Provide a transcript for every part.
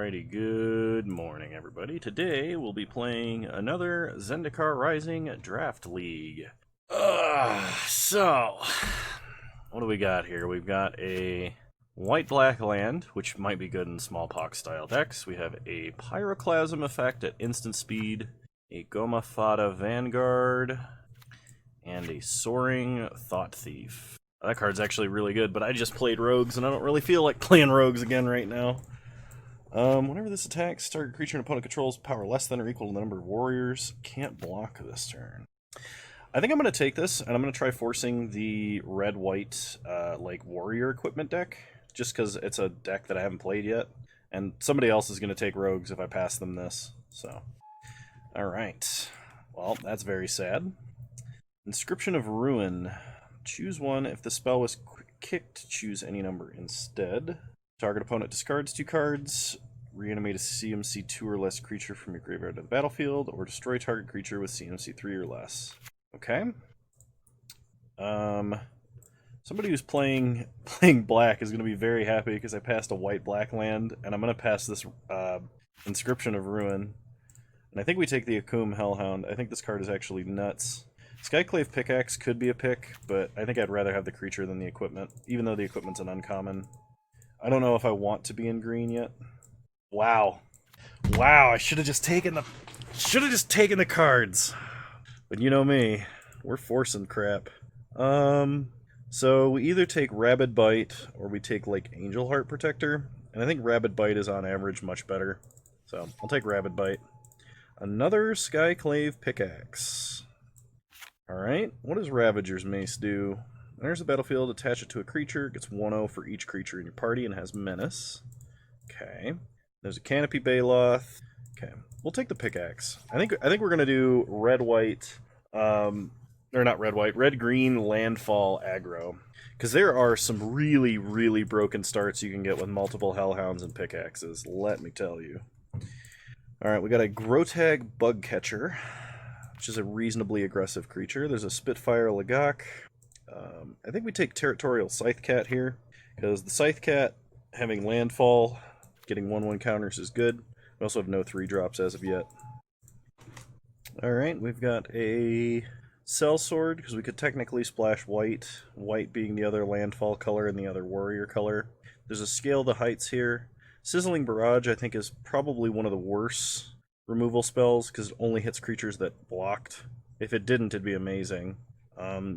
Alrighty, good morning everybody. Today we'll be playing another Zendikar Rising Draft League. So, what do we got here? We've got a white-black land, which might be good in smallpox-style decks. We have a Pyroclasm effect at instant speed, a Goma Fata Vanguard, and a Soaring Thought Thief. That card's actually really good, but I just played Rogues, and I don't really feel like playing Rogues again right now. Whenever this attacks, target creature an opponent controls power less than or equal to the number of warriors. Can't block this turn. I think I'm going to take this, and I'm going to try forcing the red-white, like, warrior equipment deck, just because it's a deck that I haven't played yet, and somebody else is going to take Rogues if I pass them this, so. Alright. Well, that's very sad. Inscription of Ruin. Choose one. If the spell was kicked, choose any number instead. Target opponent discards 2 cards, reanimate a CMC 2 or less creature from your graveyard to the battlefield, or destroy target creature with CMC 3 or less. Okay. Somebody who's playing black is going to be very happy because I passed a white-black land, and I'm going to pass this Inscription of Ruin. And I think we take the Akum Hellhound. I think this card is actually nuts. Skyclave Pickaxe could be a pick, but I think I'd rather have the creature than the equipment, even though the equipment's an uncommon. I don't know if I want to be in green yet. Wow. Wow, I should have just taken the cards. But you know me, we're forcing crap. So we either take Rabid Bite or we take like Angel Heart Protector, and I think Rabid Bite is on average much better. So I'll take Rabid Bite. Another Skyclave Pickaxe. Alright, what does Ravager's Mace do? Enters the battlefield, attach it to a creature, gets 1/0 for each creature in your party, and has Menace. Okay. There's a Canopy Baloth. Okay. We'll take the Pickaxe. I think we're gonna do red-white, or not red-white, red-green landfall aggro. Because there are some really, really broken starts you can get with multiple Hellhounds and Pickaxes, let me tell you. Alright, we got a Grotag Bugcatcher, which is a reasonably aggressive creature. There's a Spitfire Lagak. I think we take Territorial Scythecat here, because the Scythecat, having landfall, getting 1/1 counters is good. We also have no 3-drops as of yet. Alright, we've got a Sellsword, because we could technically splash white, white being the other landfall color and the other warrior color. There's a Scale the Heights here. Sizzling Barrage, I think, is probably one of the worst removal spells, because it only hits creatures that blocked. If it didn't, it'd be amazing.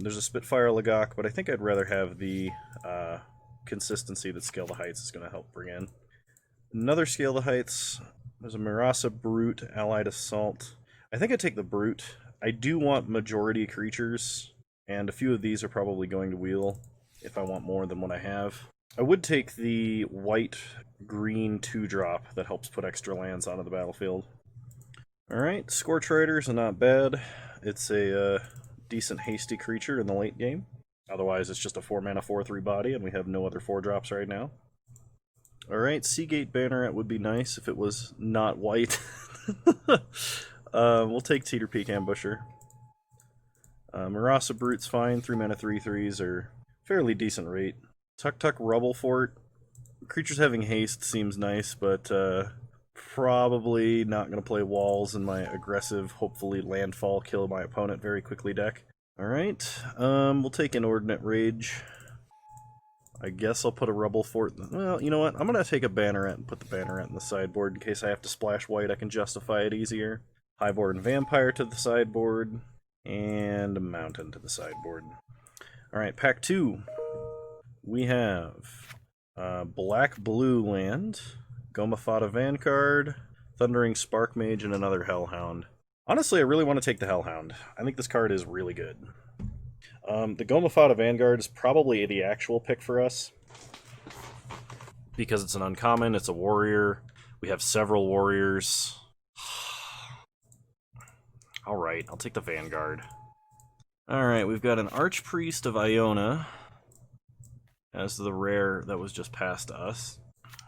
There's a Spitfire Lagak, but I think I'd rather have the consistency that Scale the Heights is going to help bring in. Another Scale the Heights. There's a Mirasa Brute, Allied Assault. I think I'd take the Brute. I do want majority creatures, and a few of these are probably going to wheel if I want more than what I have. I would take the white-green 2-drop that helps put extra lands onto the battlefield. Alright, Scorch Riders are not bad. It's a decent hasty creature in the late game. Otherwise, it's just a 4-mana 4/3 body, and we have no other 4-drops right now. Alright, Seagate Banneret would be nice if it was not white. We'll take Teeter Peak Ambusher. Mirasa Brute's fine. 3-mana 3/3s are fairly decent rate. Tuk Tuk Rubble Fort. Creatures having haste seems nice, but probably not going to play walls in my aggressive, hopefully landfall, kill my opponent very quickly deck. Alright, we'll take Inordinate Rage. I guess I'll put a Rubble Fort. Well, you know what? I'm going to take a Banneret and put the Banneret in the sideboard in case I have to splash white. I can justify it easier. Highborn Vampire to the sideboard, and a Mountain to the sideboard. Alright, pack 2. We have black-blue land, Goma Fata Vanguard, Thundering Spark Mage, and another Hellhound. Honestly, I really want to take the Hellhound. I think this card is really good. The Goma Fata Vanguard is probably the actual pick for us, because it's an uncommon, it's a warrior, we have several warriors. Alright, I'll take the Vanguard. Alright, we've got an Archpriest of Iona as the rare that was just passed to us.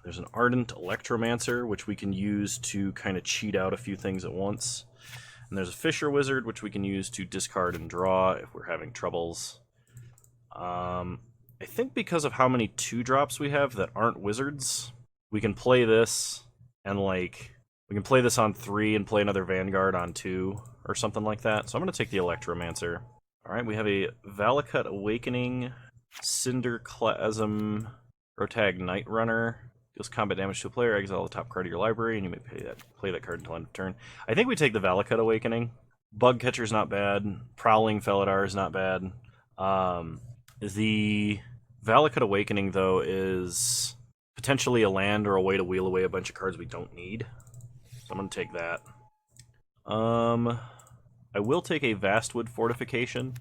There's an Ardent Electromancer, which we can use to kind of cheat out a few things at once. And there's a Fisher Wizard, which we can use to discard and draw if we're having troubles. I think because of how many 2-drops we have that aren't wizards, we can play this and like we can play this on 3 and play another Vanguard on 2 or something like that. So I'm going to take the Electromancer. All right, we have a Valakut Awakening, Cinderclasm, Rotag Night Runner. Deals combat damage to a player, exile the top card of your library, and you may play that card until end of turn. I think we take the Valakut Awakening. Bug Catcher's not bad. Prowling Felidar is not bad. The Valakut Awakening, though, is potentially a land or a way to wheel away a bunch of cards we don't need. So I'm going to take that. I will take a Vastwood Fortification.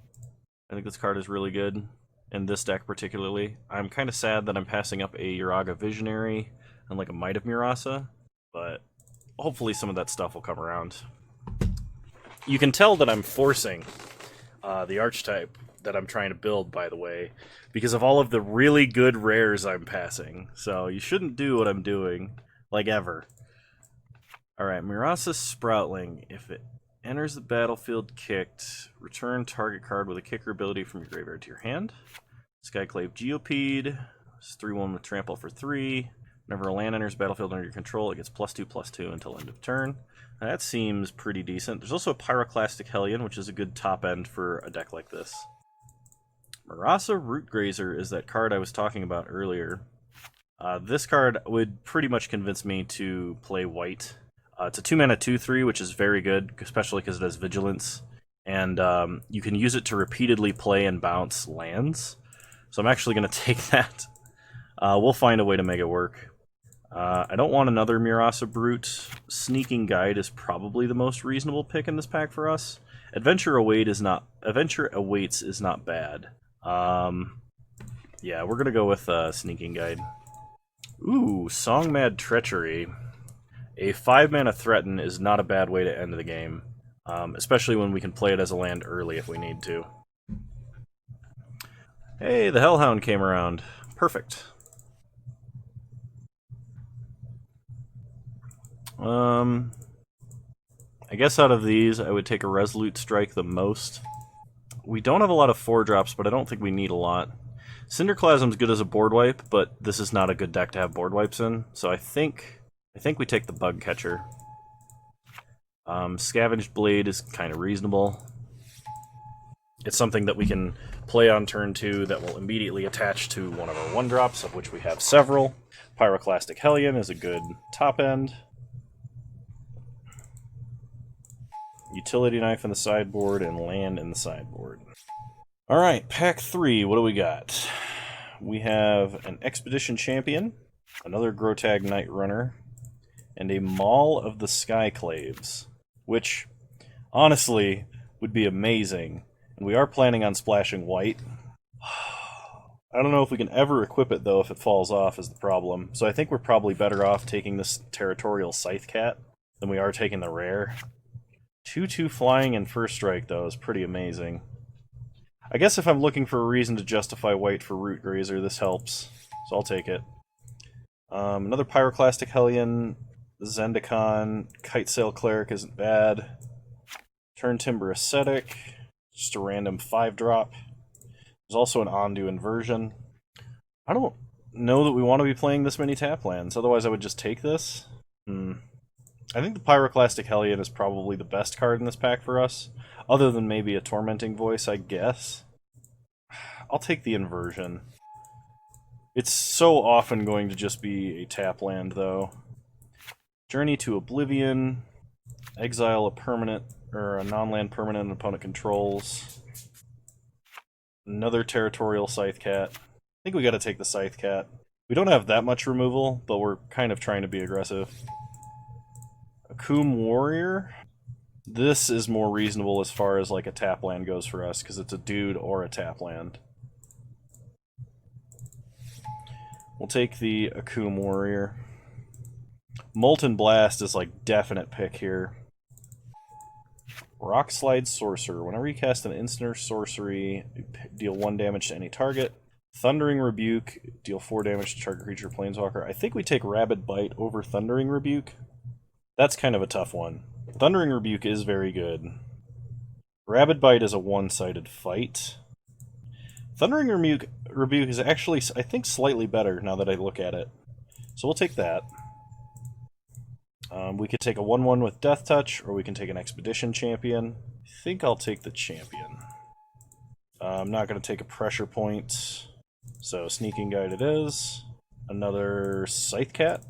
I think this card is really good. In this deck particularly. I'm kind of sad that I'm passing up a Uraga Visionary and like a Might of Murasa, but hopefully some of that stuff will come around. You can tell that I'm forcing the archetype that I'm trying to build, by the way, because of all of the really good rares I'm passing. So you shouldn't do what I'm doing, like ever. Alright, Murasa Sproutling. If it enters the battlefield kicked, return target card with a kicker ability from your graveyard to your hand. Skyclave Geopede. It's 3/1 with trample for 3. Whenever a land enters battlefield under your control, it gets +2/+2 until end of turn. Now, that seems pretty decent. There's also a Pyroclastic Hellion, which is a good top end for a deck like this. Murasa Rootgrazer is that card I was talking about earlier. This card would pretty much convince me to play white. It's a 2-mana 2/3, which is very good, especially because it has Vigilance. And you can use it to repeatedly play and bounce lands. So I'm actually going to take that. We'll find a way to make it work. I don't want another Murasa Brute. Sneaking Guide is probably the most reasonable pick in this pack for us. Adventure Awaits is not bad. Yeah, we're going to go with Sneaking Guide. Ooh, Songmad Treachery. A 5-mana Threaten is not a bad way to end the game. Especially when we can play it as a land early if we need to. Hey, the Hellhound came around. Perfect. I guess out of these, I would take a Resolute Strike the most. We don't have a lot of 4-drops, but I don't think we need a lot. Cinderclasm's good as a board wipe, but this is not a good deck to have board wipes in, so I think we take the Bug Catcher. Scavenged Blade is kind of reasonable. It's something that we can play on turn 2 that will immediately attach to one of our 1-drops, of which we have several. Pyroclastic Hellion is a good top end. Utility Knife in the sideboard and land in the sideboard. Alright, pack 3, what do we got? We have an Expedition Champion, another Grotag Night Runner, and a Maul of the Skyclaves, which, honestly, would be amazing. And we are planning on splashing white. I don't know if we can ever equip it, though, if it falls off is the problem. So I think we're probably better off taking this Territorial Scythe Cat than we are taking the rare. 2/2 flying and first strike, though, is pretty amazing. I guess if I'm looking for a reason to justify white for Rootgrazer, this helps. So I'll take it. Another Pyroclastic Hellion, Zendikar, Kitesail Cleric isn't bad. Turn Timber Ascetic, just a random 5-drop. There's also an Ondu Inversion. I don't know that we want to be playing this many tap lands, otherwise I would just take this. I think the Pyroclastic Hellion is probably the best card in this pack for us, other than maybe a Tormenting Voice, I guess. I'll take the Inversion. It's so often going to just be a tap land, though. Journey to Oblivion, exile a permanent, or a non-land permanent an opponent controls. Another Territorial Scythe Cat. I think we gotta take the Scythe Cat. We don't have that much removal, but we're kind of trying to be aggressive. Akum Warrior. This is more reasonable as far as like a tap land goes for us, because it's a dude or a tap land. We'll take the Akum Warrior. Molten Blast is like definite pick here. Rock Slide Sorcerer. Whenever you cast an instant or sorcery, deal 1 damage to any target. Thundering Rebuke, deal 4 damage to target creature planeswalker. I think we take Rabid Bite over Thundering Rebuke. That's kind of a tough one. Thundering Rebuke is very good. Rabid Bite is a one-sided fight. Thundering Rebuke is actually, I think, slightly better now that I look at it. So we'll take that. We could take a 1/1 with Death Touch, or we can take an Expedition Champion. I think I'll take the Champion. I'm not going to take a Pressure Point, so Sneaking Guide it is. Another Scythe Cat.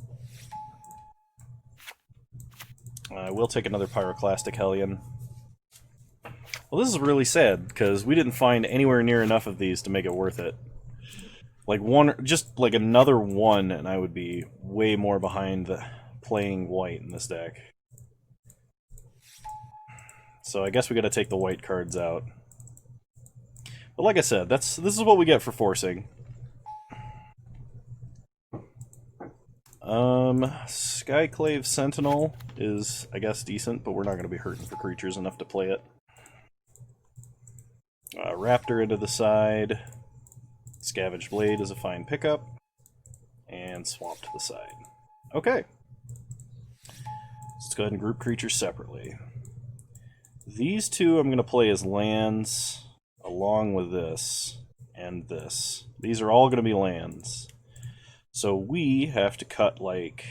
I will take another Pyroclastic Hellion. Well, this is really sad, because we didn't find anywhere near enough of these to make it worth it. Like just like another one, and I would be way more behind playing white in this deck. So I guess we gotta take the white cards out. But like I said, this is what we get for forcing. Skyclave Sentinel is, I guess, decent, but we're not gonna be hurting for creatures enough to play it. Raptor into the side. Scavenged Blade is a fine pickup. And Swamp to the side. Okay. Let's go ahead and group creatures separately. These two I'm going to play as lands, along with this and this. These are all going to be lands. So we have to cut like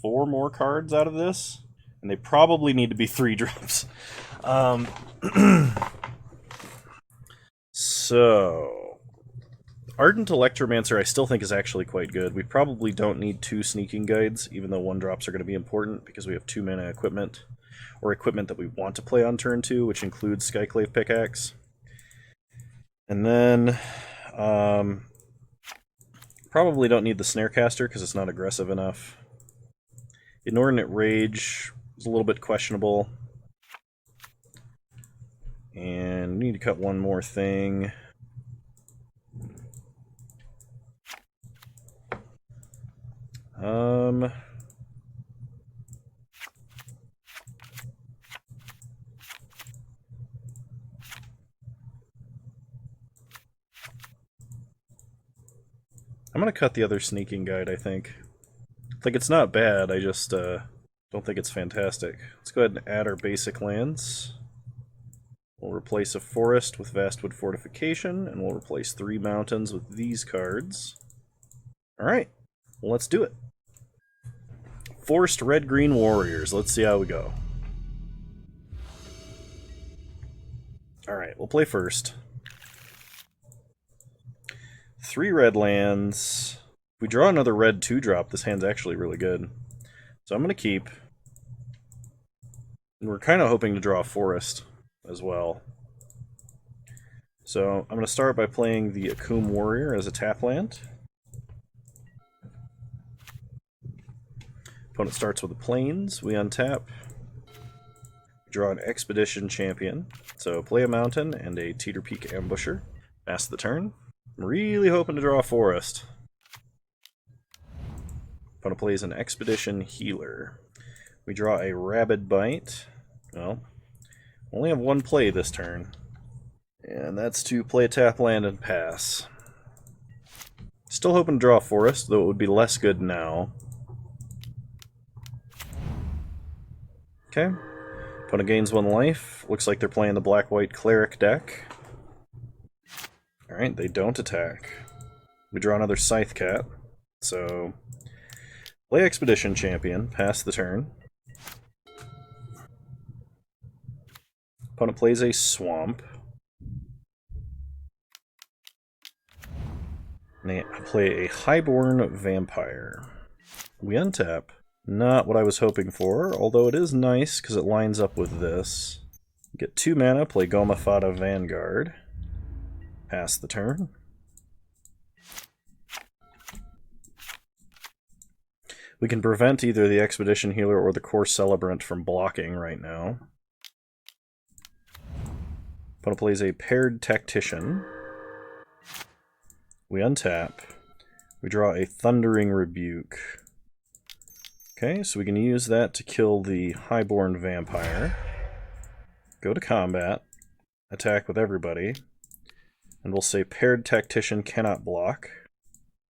4 more cards out of this, and they probably need to be 3 drops. So, Ardent Electromancer I still think is actually quite good. We probably don't need 2 Sneaking Guides, even though 1 drops are going to be important, because we have 2 mana equipment, or equipment that we want to play on turn 2, which includes Skyclave Pickaxe. And then, probably don't need the Snarecaster, because it's not aggressive enough. Inordinate Rage is a little bit questionable. And we need to cut one more thing. I'm gonna cut the other Sneaking Guide, I think. Like, it's not bad, I just don't think it's fantastic. Let's go ahead and add our basic lands. We'll replace a forest with Vastwood Fortification, and we'll replace 3 mountains with these cards. Alright, well, let's do it. Forced Red-Green Warriors. Let's see how we go. Alright, we'll play first. 3 red lands. If we draw another red 2-drop, this hand's actually really good. So I'm going to keep. And we're kind of hoping to draw a forest as well. So I'm going to start by playing the Akoum Warrior as a tap land. Opponent starts with the Plains. We untap. Draw an Expedition Champion. So play a mountain and a Teeter Peak Ambusher. Pass the turn. I'm really hoping to draw a forest. Opponent plays an Expedition Healer. We draw a Rabid Bite. Well, only have 1 play this turn. And that's to play a tap land and pass. Still hoping to draw a forest, though it would be less good now. Okay. Opponent gains 1 life. Looks like they're playing the black-white Cleric deck. Alright, they don't attack. We draw another Scythe Cat. So, play Expedition Champion, pass the turn. Opponent plays a Swamp. And they play a Highborn Vampire. We untap. Not what I was hoping for, although it is nice because it lines up with this. Get 2 mana, play Goma Fata Vanguard. Pass the turn. We can prevent either the Expedition Healer or the Core Celebrant from blocking right now. Opponent plays a Paired Tactician. We untap. We draw a Thundering Rebuke. Okay, so we can use that to kill the Highborn Vampire. Go to combat. Attack with everybody. And we'll say Paired Tactician cannot block.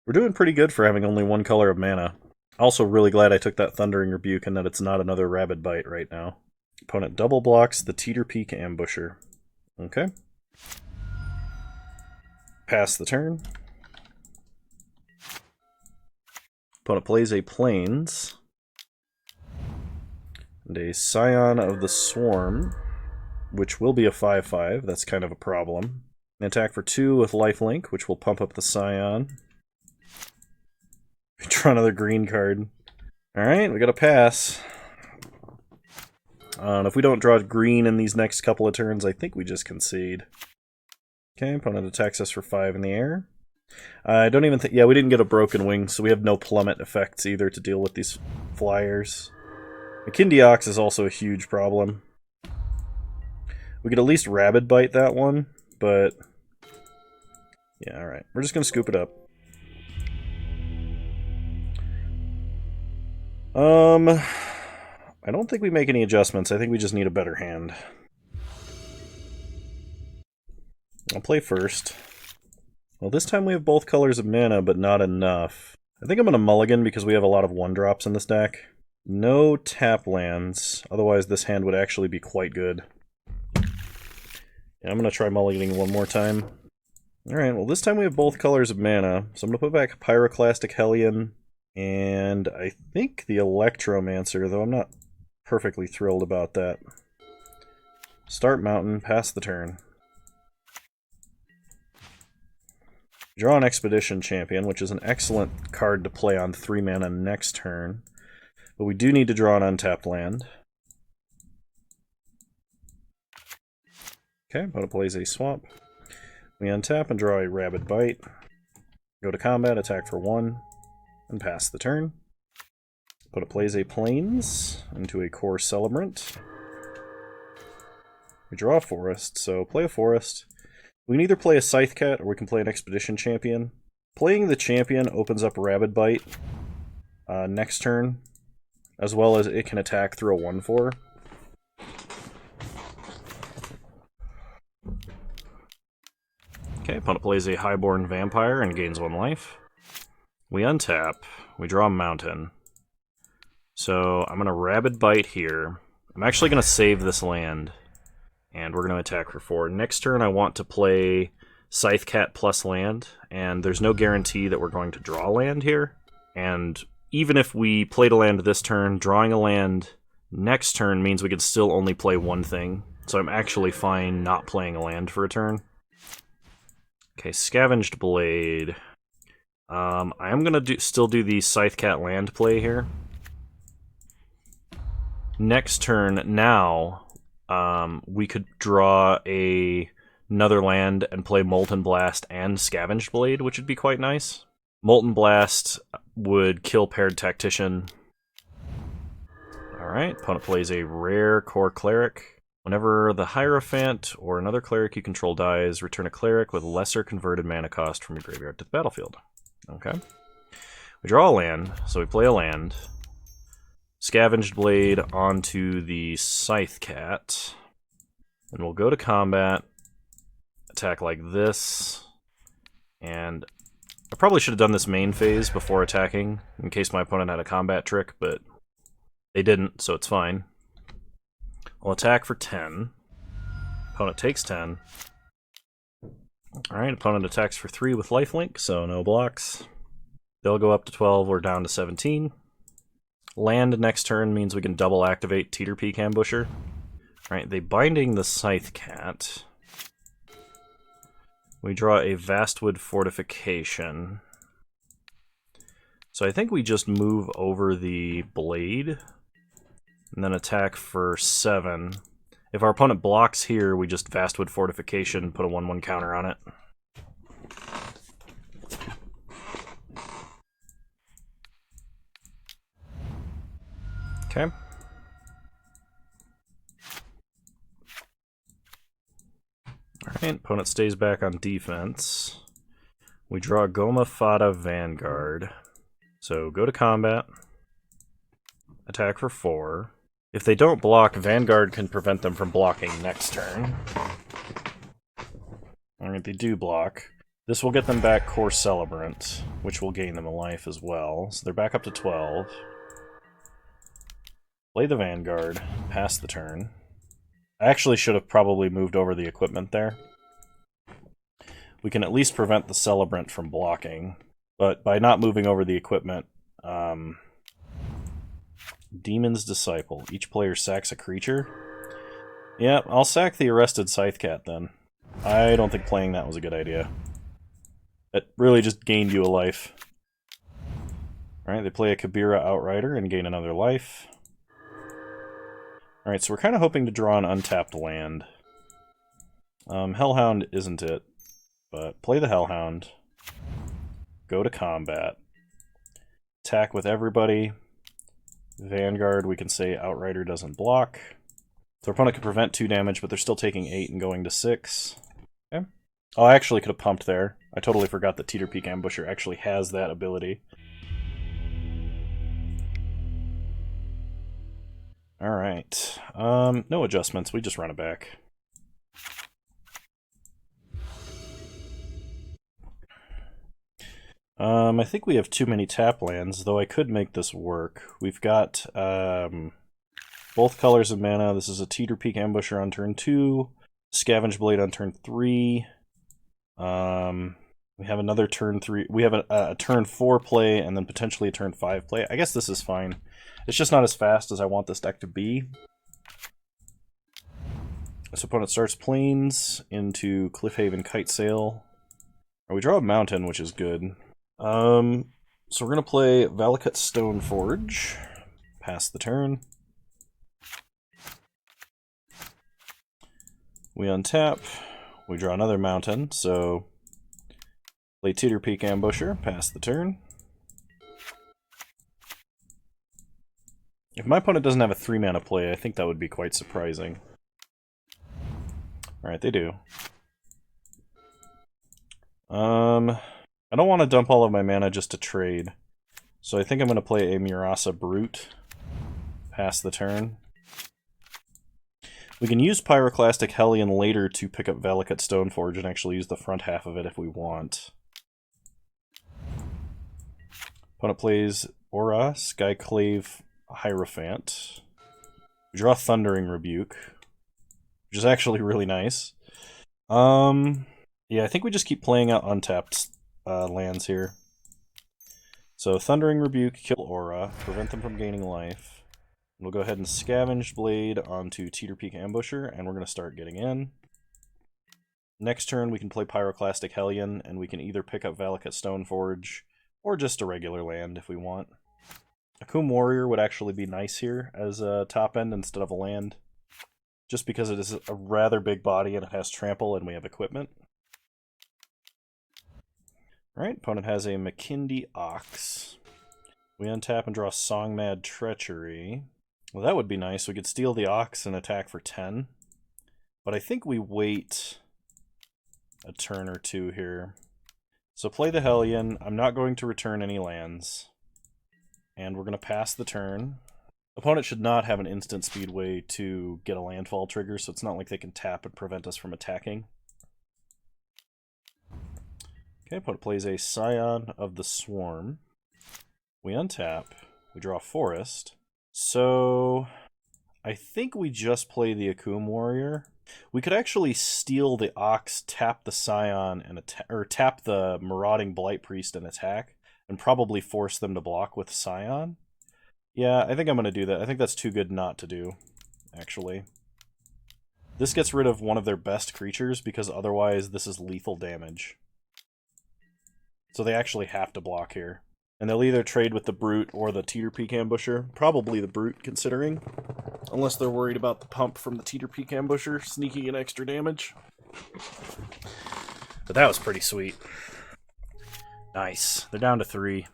We're doing pretty good for having only 1 color of mana. Also really glad I took that Thundering Rebuke and that it's not another Rabid Bite right now. Opponent double blocks the Teeter Peak Ambusher. Okay. Pass the turn. Opponent plays a Plains. And a Scion of the Swarm, which will be a 5/5. That's kind of a problem. An attack for 2 with lifelink, which will pump up the Scion. Draw another green card. Alright, we got a pass. If we don't draw green in these next couple of turns, I think we just concede. Okay, opponent attacks us for 5 in the air. I don't even think... Yeah, we didn't get a broken wing, so we have no plummet effects either to deal with these flyers. Makindiox is also a huge problem. We could at least Rabid Bite that one, but... Yeah, alright. We're just going to scoop it up. I don't think we make any adjustments. I think we just need a better hand. I'll play first. Well, this time we have both colors of mana, but not enough. I think I'm going to mulligan because we have a lot of 1-drops in this deck. No tap lands, otherwise this hand would actually be quite good. Yeah, I'm going to try mulliganing one more time. Alright, well this time we have both colors of mana, so I'm going to put back Pyroclastic Hellion, and I think the Electromancer, though I'm not perfectly thrilled about that. Start Mountain, pass the turn. Draw an Expedition Champion, which is an excellent card to play on 3 mana next turn. But we do need to draw an untapped land. Okay, opponent plays a swamp. We untap and draw a Rabid Bite. Go to combat, attack for 1, and pass the turn. Opponent plays a Plains into a Core Celebrant. We draw a Forest, so play a Forest. We can either play a Scythe Cat or we can play an Expedition Champion. Playing the Champion opens up Rabid Bite next turn, as well as it can attack through a 1/4. Okay, opponent plays a Highborn Vampire and gains 1 life. We untap, we draw a Mountain. So I'm going to Rabid Bite here. I'm actually going to save this land. And we're going to attack for 4. Next turn I want to play Scythe Cat plus land, and there's no guarantee that we're going to draw land here. And even if we played a land this turn, drawing a land next turn means we could still only play 1 thing. So I'm actually fine not playing a land for a turn. Okay, Scavenged Blade. I am going to still do the Scythe Cat land play here. Next turn, now... we could draw another land and play Molten Blast and Scavenged Blade, which would be quite nice. Molten Blast would kill Paired Tactician. Alright, opponent plays a rare Core Cleric. Whenever the Hierophant or another cleric you control dies, return a cleric with lesser converted mana cost from your graveyard to the battlefield. Okay. We draw a land, so we play a land. Scavenged Blade onto the Scythe Cat. And we'll go to combat, attack like this, and I probably should have done this main phase before attacking, in case my opponent had a combat trick, but they didn't, so it's fine. I'll attack for 10. Opponent takes 10. Alright, opponent attacks for 3 with lifelink, so no blocks. They'll go up to 12 or down to 17. Land next turn means we can double activate Teeter Peak Ambusher. Alright, they binding the Scythe Cat. We draw a Vastwood Fortification. So I think we just move over the Blade, and then attack for 7. If our opponent blocks here, we just Vastwood Fortification, put a 1/1 counter on it. Okay. Alright, opponent stays back on defense. We draw Goma Fata Vanguard. So go to combat. Attack for 4. If they don't block, Vanguard can prevent them from blocking next turn. Alright, they do block. This will get them back Core Celebrant, which will gain them a life as well. So they're back up to 12. Play the Vanguard, pass the turn. I actually should have probably moved over the equipment there. We can at least prevent the Celebrant from blocking, but by not moving over the equipment, Demon's Disciple. Each player sacks a creature. Yeah, I'll sack the Arrested Scythecat then. I don't think playing that was a good idea. It really just gained you a life. Alright, they play a Kabira Outrider and gain another life. Alright, so we're kind of hoping to draw an untapped land. Hellhound isn't it, but play the Hellhound. Go to combat. Attack with everybody. Vanguard, we can say Outrider doesn't block. So our opponent can prevent 2 damage, but they're still taking 8 and going to 6. Okay. Oh, I actually could have pumped there. I totally forgot that Teeter Peak Ambusher actually has that ability. Alright. No adjustments, we just run it back. I think we have too many tap lands, though I could make this work. We've got both colors of mana. This is a Teeter Peak Ambusher on turn 2, Scavenge Blade on turn 3. We have another turn 3. We have a turn 4 play, and then potentially a turn 5 play. I guess this is fine. It's just not as fast as I want this deck to be. This opponent starts Plains into Cliffhaven Kitesail. We draw a mountain, which is good. So we're going to play Valakut Stoneforge. Pass the turn. We untap. We draw another mountain, so play Teeter Peak Ambusher. Pass the turn. If my opponent doesn't have a 3-mana play, I think that would be quite surprising. Alright, they do. I don't want to dump all of my mana just to trade, so I think I'm going to play a Murasa Brute. Pass the turn. We can use Pyroclastic Hellion later to pick up Valakut Stoneforge and actually use the front half of it if we want. Opponent plays Aura, Skyclave Hierophant. We draw Thundering Rebuke, which is actually really nice. Yeah, I think we just keep playing out untapped lands here. So Thundering Rebuke, kill Aura, prevent them from gaining life. We'll go ahead and Scavenge Blade onto Teeter Peak Ambusher, and we're going to start getting in. Next turn we can play Pyroclastic Hellion, and we can either pick up Valakut Stoneforge, or just a regular land if we want. Akum Warrior would actually be nice here as a top end instead of a land, just because it is a rather big body and it has trample and we have equipment. Alright, opponent has a Makindi Ox. We untap and draw Songmad Treachery. Well, that would be nice. We could steal the Ox and attack for 10. But I think we wait a turn or two here. So play the Hellion. I'm not going to return any lands. And we're going to pass the turn. Opponent should not have an instant speed way to get a landfall trigger, so it's not like they can tap and prevent us from attacking. Okay, opponent plays a Scion of the Swarm. We untap. We draw a Forest. So I think we just play the Akum Warrior. We could actually steal the Ox, tap the Scion, and tap the Marauding Blight Priest and attack, and probably force them to block with Scion. Yeah, I think I'm going to do that. I think that's too good not to do, actually. This gets rid of one of their best creatures, because otherwise this is lethal damage. So they actually have to block here. And they'll either trade with the Brute or the Teeter Peak Ambusher. Probably the Brute, considering. Unless they're worried about the pump from the Teeter Peak Ambusher sneaking in extra damage. But that was pretty sweet. Nice. They're down to 3.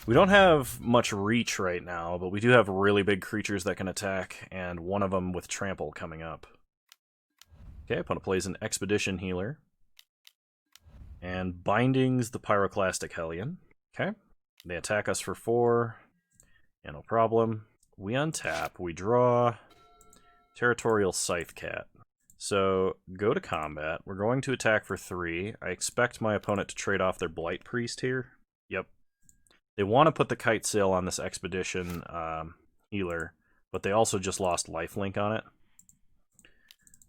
We don't have much reach right now, but we do have really big creatures that can attack, and one of them with trample coming up. Okay, opponent plays an Expedition Healer. And Bindings the Pyroclastic Hellion. Okay. They attack us for 4. Yeah, no problem. We untap. We draw Territorial Scythecat. So, go to combat. We're going to attack for 3. I expect my opponent to trade off their Blight Priest here. Yep. They want to put the Kitesail on this Expedition Healer, but they also just lost lifelink on it.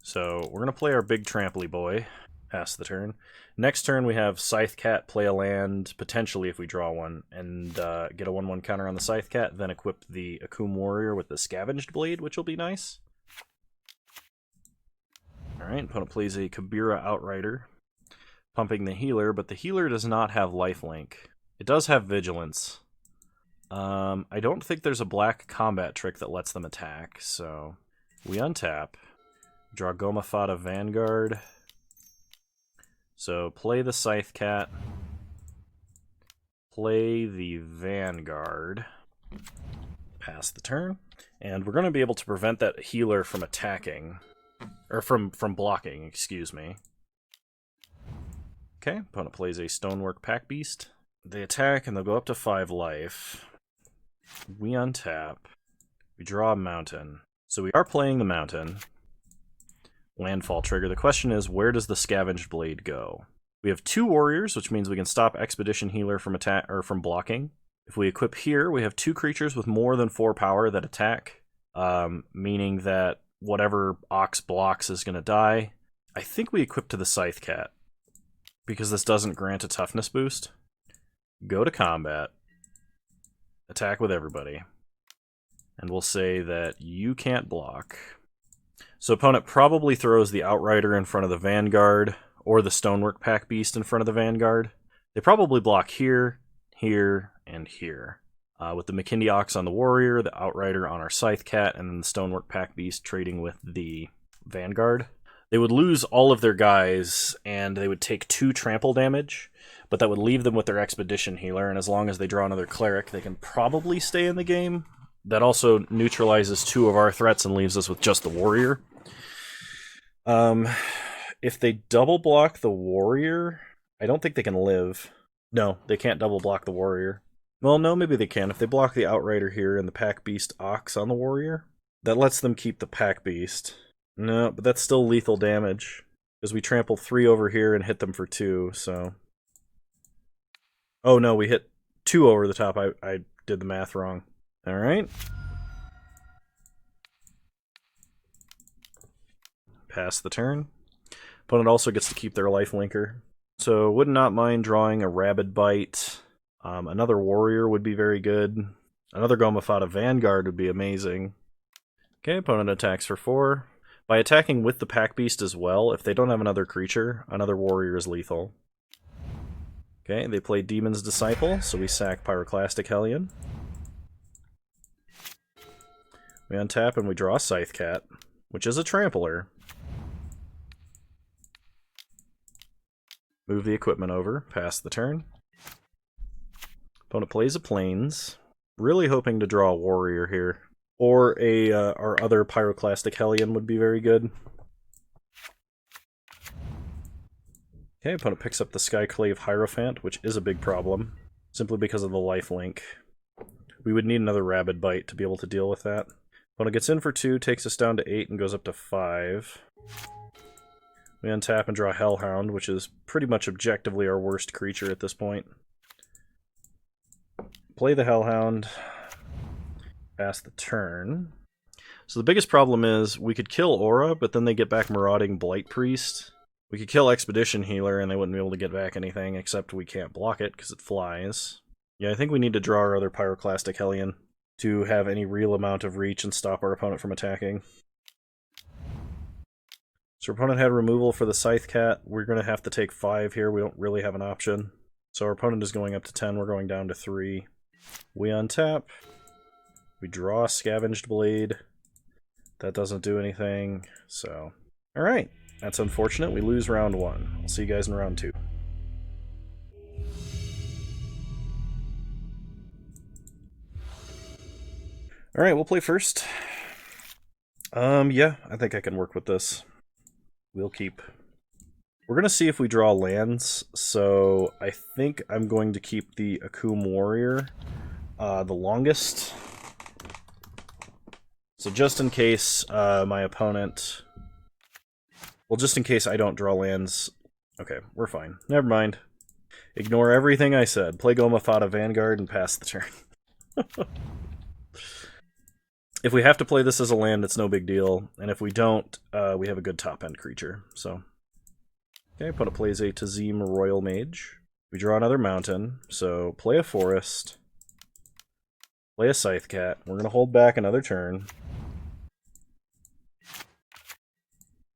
So, we're going to play our big Trampley boy. Pass the turn. Next turn we have Scythe Cat play a land, potentially if we draw one, and get a 1/1 counter on the Scythe Cat, then equip the Akum Warrior with the Scavenged Blade, which will be nice. Alright, opponent plays a Kabira Outrider, pumping the healer, but the healer does not have lifelink. It does have Vigilance. I don't think there's a black combat trick that lets them attack, so we untap, draw Goma Fata Vanguard. So play the Scythe Cat, play the Vanguard, pass the turn, and we're going to be able to prevent that healer from attacking, or from blocking, excuse me. Okay, opponent plays a Stonework Pack Beast. They attack and they'll go up to 5 life. We untap, we draw a mountain. So we are playing the mountain. Landfall trigger. The question is, where does the Scavenged Blade go? We have 2 warriors, which means we can stop Expedition Healer from attack or from blocking. If we equip here, we have 2 creatures with more than 4 power that attack, meaning that whatever Ox blocks is going to die. I think we equip to the Scythe Cat, because this doesn't grant a toughness boost. Go to combat, attack with everybody, and we'll say that you can't block. So opponent probably throws the Outrider in front of the Vanguard, or the Stonework Pack Beast in front of the Vanguard. They probably block here, here, and here. With the McKindy Ox on the Warrior, the Outrider on our Scythe Cat, and then the Stonework Pack Beast trading with the Vanguard. They would lose all of their guys, and they would take 2 trample damage, but that would leave them with their Expedition Healer, and as long as they draw another Cleric, they can probably stay in the game. That also neutralizes 2 of our threats and leaves us with just the Warrior. If they double block the Warrior, I don't think they can live. No, they can't double block the Warrior. Well, no, maybe they can. If they block the Outrider here and the Pack Beast Ox on the Warrior, that lets them keep the Pack Beast. No, but that's still lethal damage, because we trample 3 over here and hit them for 2, so... Oh no, we hit 2 over the top. I did the math wrong. Alright. Pass the turn. Opponent also gets to keep their life linker. So would not mind drawing a Rabid Bite. Another Warrior would be very good. Another Goma Fata Vanguard would be amazing. Okay, opponent attacks for 4. By attacking with the Pack Beast as well, if they don't have another creature, another Warrior is lethal. Okay, they play Demon's Disciple, so we sack Pyroclastic Hellion. We untap and we draw a Scythe Cat, which is a Trampler. Move the equipment over, pass the turn. Opponent plays a Plains, really hoping to draw a Warrior here. Or our other Pyroclastic Hellion would be very good. Okay, opponent picks up the Skyclave Hierophant, which is a big problem, simply because of the lifelink. We would need another Rabid Bite to be able to deal with that. Opponent gets in for 2, takes us down to 8, and goes up to 5. We untap and draw Hellhound, which is pretty much objectively our worst creature at this point. Play the Hellhound. Pass the turn. So the biggest problem is we could kill Aura, but then they get back Marauding Blight Priest. We could kill Expedition Healer, and they wouldn't be able to get back anything, except we can't block it because it flies. Yeah, I think we need to draw our other Pyroclastic Hellion to have any real amount of reach and stop our opponent from attacking. So our opponent had removal for the Scythe Cat. We're going to have to take 5 here. We don't really have an option. So our opponent is going up to 10. We're going down to 3. We untap. We draw a Scavenged Blade. That doesn't do anything. So, alright. That's unfortunate. We lose round 1. I'll see you guys in round 2. Alright, we'll play first. Yeah, I think I can work with this. We'll keep. We're going to see if we draw lands, so I think I'm going to keep the Akum Warrior the longest. So just in case my opponent... Well, just in case I don't draw lands... Okay, we're fine. Never mind. Ignore everything I said. Play Goma Fata Vanguard and pass the turn. If we have to play this as a land, it's no big deal. And if we don't, we have a good top-end creature. So, Okay, opponent plays a Tazim Royal Mage. We draw another mountain, so play a forest, play a Scythe Cat. We're going to hold back another turn.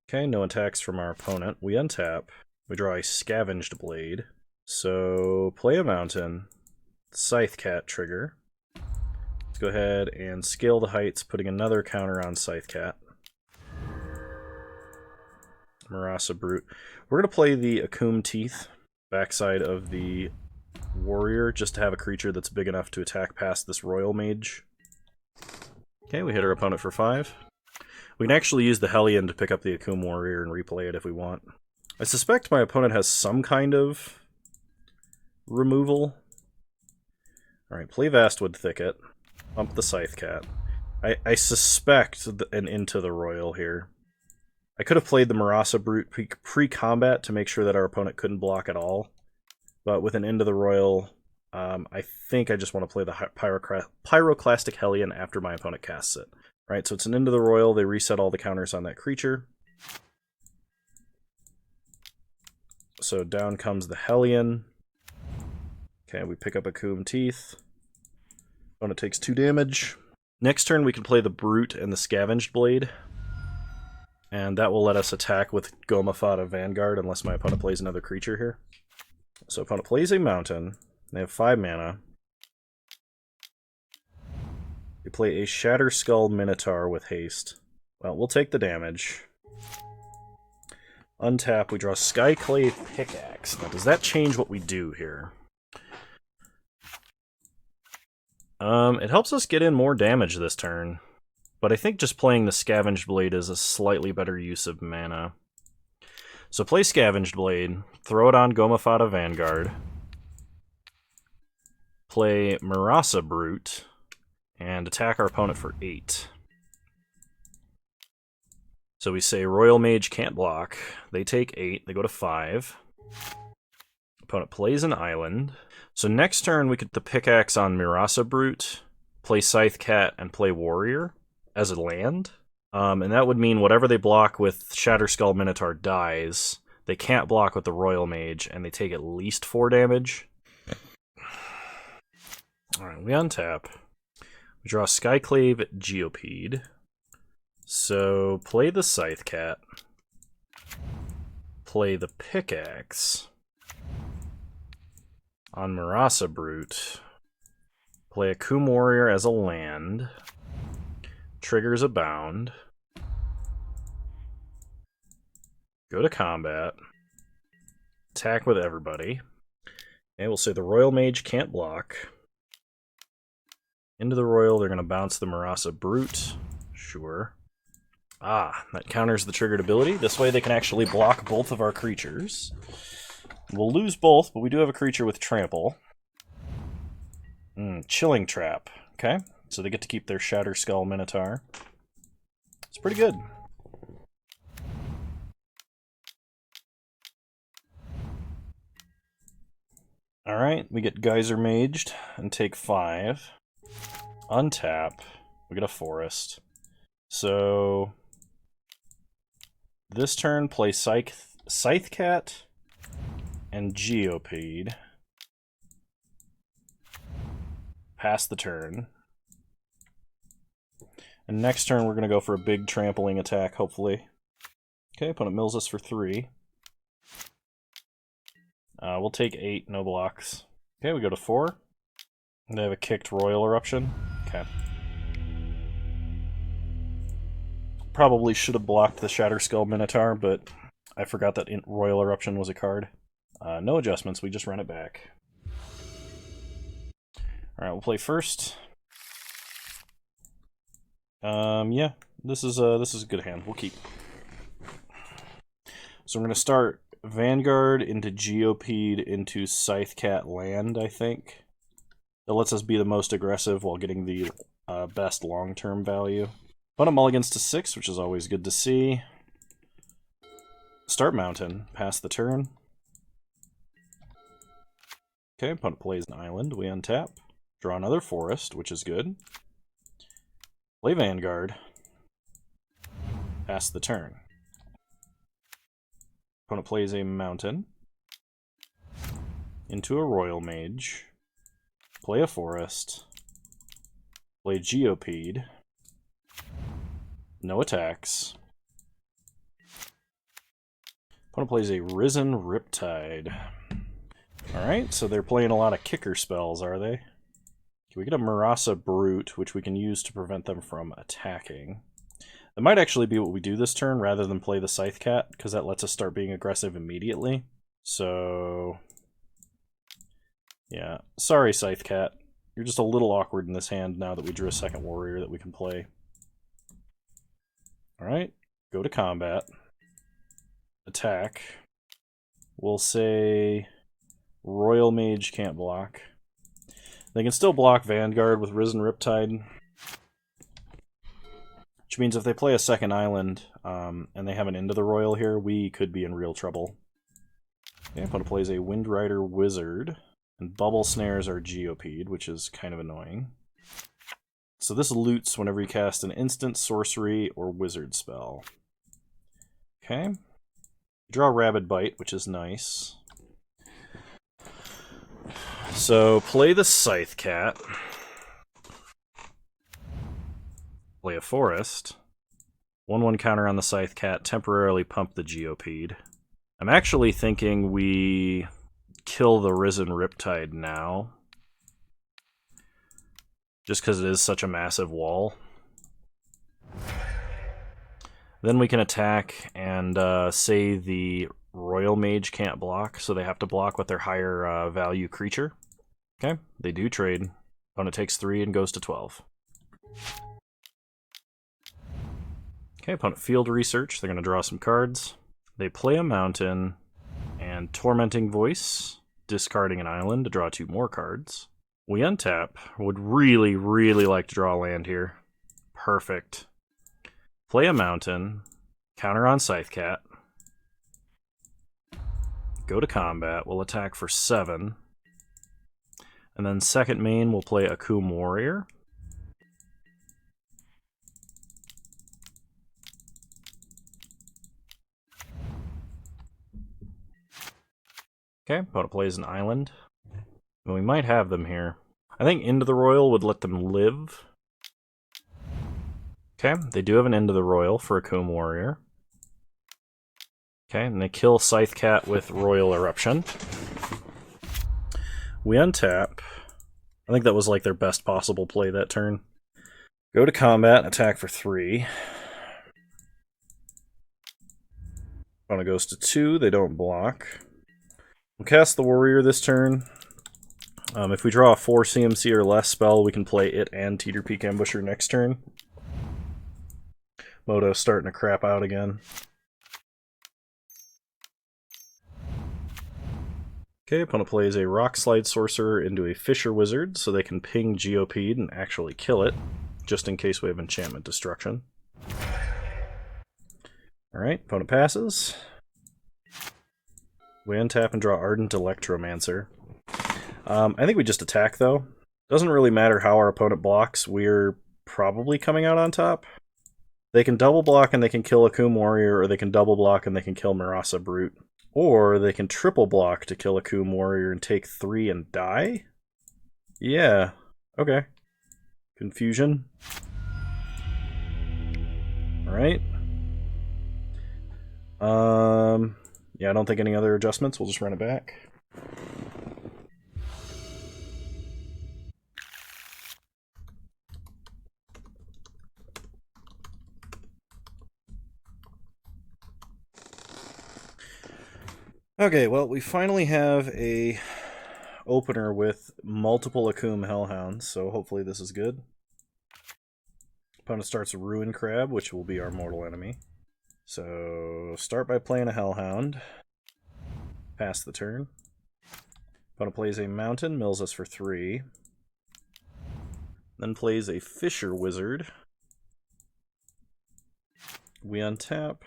Okay, no attacks from our opponent. We untap. We draw a Scavenged Blade. So play a mountain, Scythe Cat trigger. Let's go ahead and scale the heights, putting another counter on Scythe Cat. Marasa Brute. We're going to play the Akum Teeth, backside of the Warrior, just to have a creature that's big enough to attack past this Royal Mage. Okay, we hit our opponent for 5. We can actually use the Hellion to pick up the Akum Warrior and replay it if we want. I suspect my opponent has some kind of removal. Alright, play Vastwood Thicket. Bump the Scythe Cat. I suspect an Into the Royal here. I could have played the Marasa Brute pre-combat to make sure that our opponent couldn't block at all. But with an Into the Royal, I think I just want to play the Pyroclastic Hellion after my opponent casts it. Right, so it's an Into the Royal, they reset all the counters on that creature. So down comes the Hellion. Okay, we pick up Akum Teeth. Opponent takes 2 damage. Next turn we can play the Brute and the Scavenged Blade. And that will let us attack with Goma Fata Vanguard unless my opponent plays another creature here. So opponent plays a mountain. They have 5 mana. We play a Shatter Skull Minotaur with haste. Well, we'll take the damage. Untap, we draw Skyclave Pickaxe. Now, does that change what we do here? It helps us get in more damage this turn. But I think just playing the Scavenged Blade is a slightly better use of mana. So play Scavenged Blade, throw it on Goma Fata Vanguard. Play Marasa Brute, and attack our opponent for 8. So we say Royal Mage can't block. They take 8, they go to 5. Opponent plays an island. So next turn we get the pickaxe on Marasa Brute, play Scythe Cat, and play Warrior as a land. And that would mean whatever they block with Shatterskull Minotaur dies. They can't block with the Royal Mage, and they take at least 4 damage. Alright, we untap. We draw Skyclave Geopede. So play the Scythe Cat. Play the Pickaxe on Marasa Brute. Play a Akum Warrior as a land. Triggers Abound. Go to combat. Attack with everybody. And we'll say the Royal Mage can't block. Into the Royal, they're going to bounce the Marasa Brute. Sure. Ah, that counters the triggered ability. This way they can actually block both of our creatures. We'll lose both, but we do have a creature with trample. Chilling Trap. Okay, so they get to keep their Shatterskull Minotaur. It's pretty good. Alright, we get Geyser Maged and take 5. Untap. We get a forest. So this turn, play Scythe Cat and Geopede. Pass the turn. And next turn, we're going to go for a big trampling attack, hopefully. Okay, opponent mills us for 3. We'll take 8, no blocks. Okay, we go to 4. They have a kicked Royal Eruption. Okay. Probably should have blocked the Shatterskull Minotaur, but I forgot that Royal Eruption was a card. No adjustments, we just run it back. Alright, we'll play first. Yeah, this is a good hand. We'll keep. So we're going to start Vanguard into Geopede into Scythe Cat land, I think. That lets us be the most aggressive while getting the best long-term value. Opponent mulligans to 6, which is always good to see. Start Mountain, pass the turn. Okay, opponent plays an island, we untap. Draw another forest, which is good. Play Vanguard. Pass the turn. Opponent plays a mountain into a royal mage. Play a forest. Play Geopede. No attacks. Opponent plays a Risen Riptide. Alright, so they're playing a lot of kicker spells, are they? We get a Marasa Brute, which we can use to prevent them from attacking. That might actually be what we do this turn, rather than play the Scythe Cat, because that lets us start being aggressive immediately. So... yeah. Sorry, Scythe Cat. You're just a little awkward in this hand now that we drew a second warrior that we can play. Alright, go to combat. Attack. We'll say... Royal Mage can't block. They can still block Vanguard with Risen Riptide. Which means if they play a second island, and they have an Into the Royal here, we could be in real trouble. Okay, opponent plays a Wind Rider Wizard, and Bubble Snares our Geopede, which is kind of annoying. So this loots whenever you cast an instant, sorcery, or wizard spell. Okay. Draw Rabid Bite, which is nice. So, play the Scythe Cat. Play a Forest. 1/1 counter on the Scythe Cat, temporarily pump the Geopede. I'm actually thinking we kill the Risen Riptide now. Just because it is such a massive wall. Then we can attack and say the Royal Mage can't block, so they have to block with their higher value creature. Okay, they do trade. Opponent takes 3 and goes to 12. Okay, opponent field research. They're going to draw some cards. They play a mountain and Tormenting Voice, discarding an island to draw 2 more cards. We untap. Would really, really like to draw a land here. Perfect. Play a mountain, counter on Scythe Cat. Go to combat. We'll attack for 7. And then second main, we'll play Akum Warrior. Okay, opponent plays an island. And we might have them here. I think Into the Royal would let them live. Okay, they do have an Into the Royal for Akum Warrior. Okay, and they kill Scythe Cat with Royal Eruption. We untap. I think that was like their best possible play that turn. Go to combat, attack for 3. Opponent goes to 2, they don't block. We'll cast the Warrior this turn. If we draw a 4 CMC or less spell, we can play it and Teeter Peak Ambusher next turn. Moto's starting to crap out again. Okay, opponent plays a Rock Slide Sorcerer into a Fisher Wizard, so they can ping Geopede and actually kill it, just in case we have Enchantment Destruction. Alright, opponent passes. We untap and draw Ardent Electromancer. I think we just attack, though. Doesn't really matter how our opponent blocks, we're probably coming out on top. They can double block and they can kill Akum Warrior, or they can double block and they can kill Marasa Brute. Or they can triple block to kill Akum Warrior and take 3 and die? Yeah. Okay. Confusion. Alright. Yeah, I don't think any other adjustments. We'll just run it back. Okay, well, we finally have a opener with multiple Akum Hellhounds, so hopefully this is good. Opponent starts a Ruin Crab, which will be our mortal enemy. So, start by playing a Hellhound. Pass the turn. Opponent plays a Mountain, mills us for 3. Then plays a Fisher Wizard. We untap.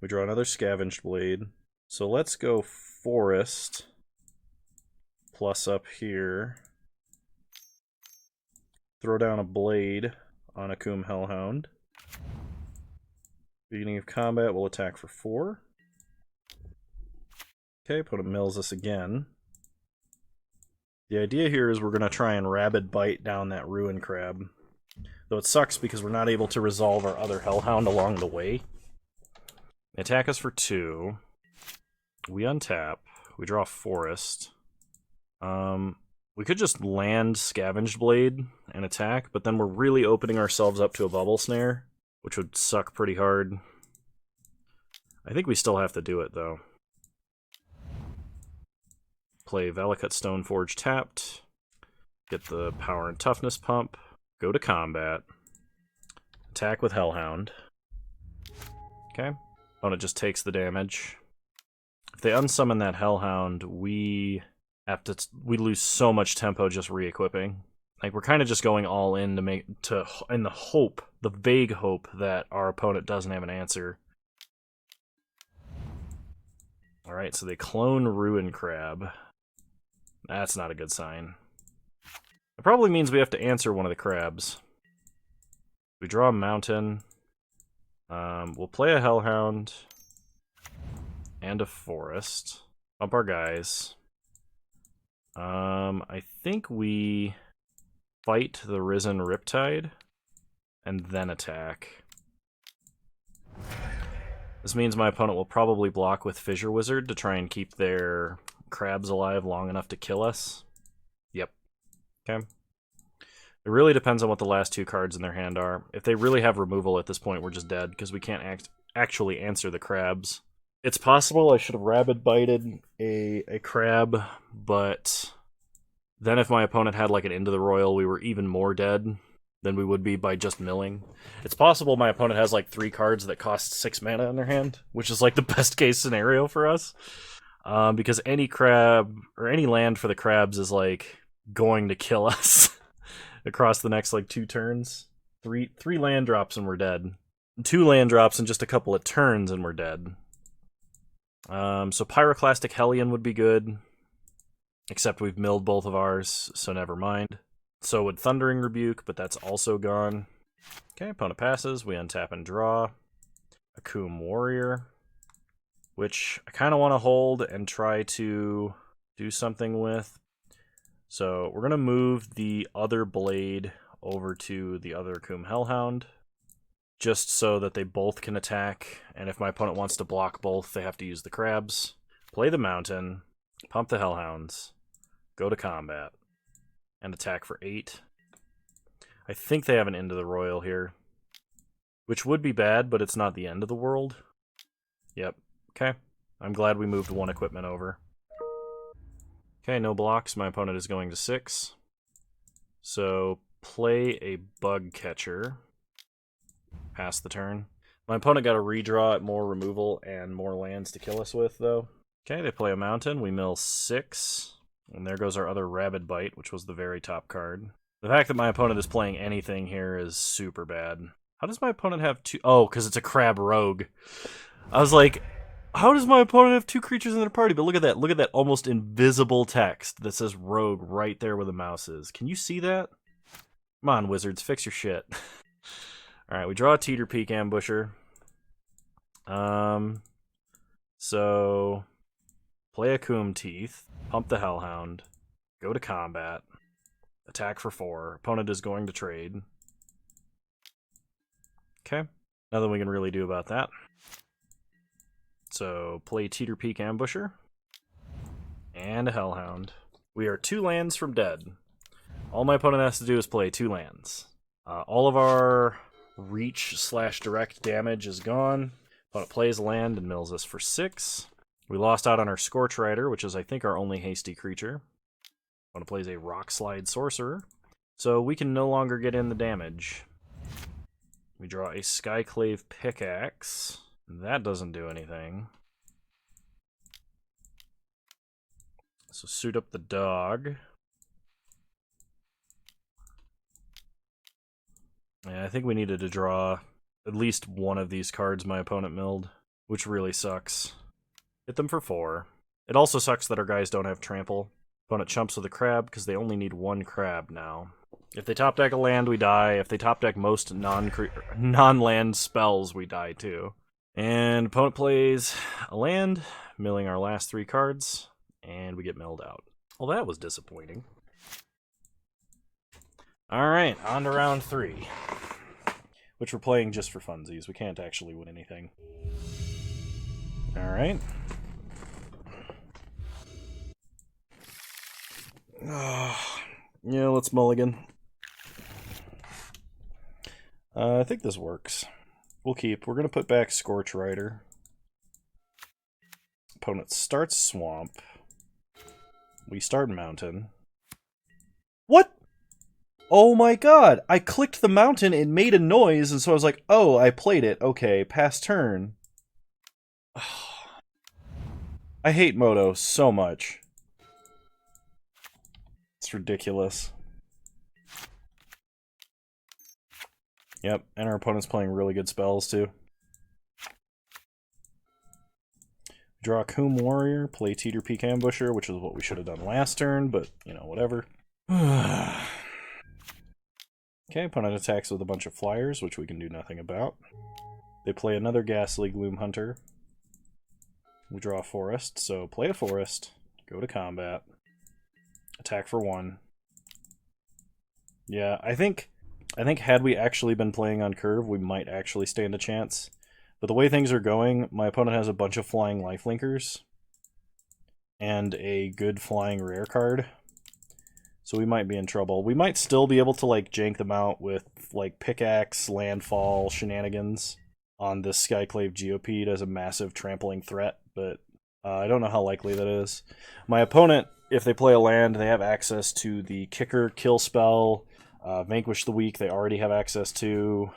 We draw another Scavenged Blade. So let's go Forest, plus up here. Throw down a Blade on Akum Hellhound. Beginning of combat, we'll attack for 4. Okay, opponent mills us again. The idea here is we're going to try and rabid bite down that ruin crab. Though it sucks because we're not able to resolve our other hellhound along the way. They attack us for 2. We untap. We draw forest. We could just land Scavenged Blade and attack, but then we're really opening ourselves up to a bubble snare, which would suck pretty hard. I think we still have to do it, though. Play Valakut Stoneforge tapped. Get the power and toughness pump. Go to combat. Attack with Hellhound. Okay. Opponent just takes the damage. If they unsummon that Hellhound, we lose so much tempo just re-equipping. Like, we're kind of just going all in in the vague hope that our opponent doesn't have an answer. Alright, so they clone Ruin Crab. That's not a good sign. It probably means we have to answer one of the crabs. We draw a mountain. We'll play a Hellhound. And a forest. Bump our guys. I think we fight the Risen Riptide. And then attack. This means my opponent will probably block with Fissure Wizard to try and keep their crabs alive long enough to kill us. Yep. Okay. It really depends on what the last 2 cards in their hand are. If they really have removal at this point, we're just dead, because we can't actually answer the crabs. It's possible I should have rabid bited a crab, but then if my opponent had like an Into the Royal, we were even more dead than we would be by just milling. It's possible my opponent has like 3 cards that cost 6 mana in their hand, which is like the best case scenario for us. Because any crab, or any land for the crabs is like going to kill us across the next like 2 turns. 3 land drops and we're dead. 2 land drops and just a couple of turns and we're dead. So Pyroclastic Hellion would be good. Except we've milled both of ours, so never mind. So would Thundering Rebuke, but that's also gone. Okay, opponent passes, we untap and draw. Akoum Warrior, which I kind of want to hold and try to do something with. So we're going to move the other blade over to the other Akoum Hellhound, just so that they both can attack, and if my opponent wants to block both, they have to use the crabs. Play the mountain, pump the Hellhounds, go to combat, and attack for 8. I think they have an Into the Royal here, which would be bad, but it's not the end of the world. Yep. Okay. I'm glad we moved 1 equipment over. Okay, no blocks. My opponent is going to 6. So, play a Bug Catcher. Pass the turn. My opponent got a redraw at more removal and more lands to kill us with, though. Okay, they play a mountain. We mill 6. And there goes our other Rabid Bite, which was the very top card. The fact that my opponent is playing anything here is super bad. How does my opponent have 2... Oh, because it's a crab rogue. I was like, how does my opponent have 2 creatures in their party? But look at that. Look at that almost invisible text that says rogue right there where the mouse is. Can you see that? Come on, wizards. Fix your shit. Alright, we draw a Teeter Peak Ambusher. So... Play Akoum Teeth. Pump the Hellhound. Go to combat. Attack for 4. Opponent is going to trade. Okay. Nothing we can really do about that. So, play Teeter Peak Ambusher. And a Hellhound. We are 2 lands from dead. All my opponent has to do is play 2 lands. All of our reach/direct damage is gone. Opponent plays a land and mills us for 6. We lost out on our Scorch Rider, which is, I think, our only hasty creature. Opponent plays a Rock Slide Sorcerer. So we can no longer get in the damage. We draw a Skyclave Pickaxe. That doesn't do anything. So suit up the dog. Yeah, I think we needed to draw at least one of these cards my opponent milled, which really sucks. Hit them for 4. It also sucks that our guys don't have trample. Opponent chumps with a crab because they only need 1 crab now. If they top deck a land, we die. If they top deck most non-land spells, we die too. And opponent plays a land, milling our last 3 cards, and we get milled out. Well, that was disappointing. Alright, on to round 3. Which we're playing just for funsies. We can't actually win anything. Alright. Yeah, let's mulligan. I think this works. We'll keep. We're going to put back Scorch Rider. Opponent starts Swamp. We start Mountain. What? Oh my god! I clicked the mountain, it made a noise, and so I was like, oh, I played it. Okay, pass turn. I hate Moto so much. It's ridiculous. Yep, and our opponent's playing really good spells, too. Draw Coom Warrior, play Teeter Peak Ambusher, which is what we should have done last turn, but, you know, whatever. Okay, opponent attacks with a bunch of flyers, which we can do nothing about. They play another Ghastly Gloom Hunter. We draw a forest, so play a forest, go to combat, attack for 1. Yeah, I think had we actually been playing on curve, we might actually stand a chance. But the way things are going, my opponent has a bunch of flying lifelinkers and a good flying rare card. So we might be in trouble. We might still be able to like jank them out with like pickaxe, landfall, shenanigans on this Skyclave Geopede as a massive trampling threat, but I don't know how likely that is. My opponent, if they play a land, they have access to the Kicker Kill spell, Vanquish the Weak they already have access to.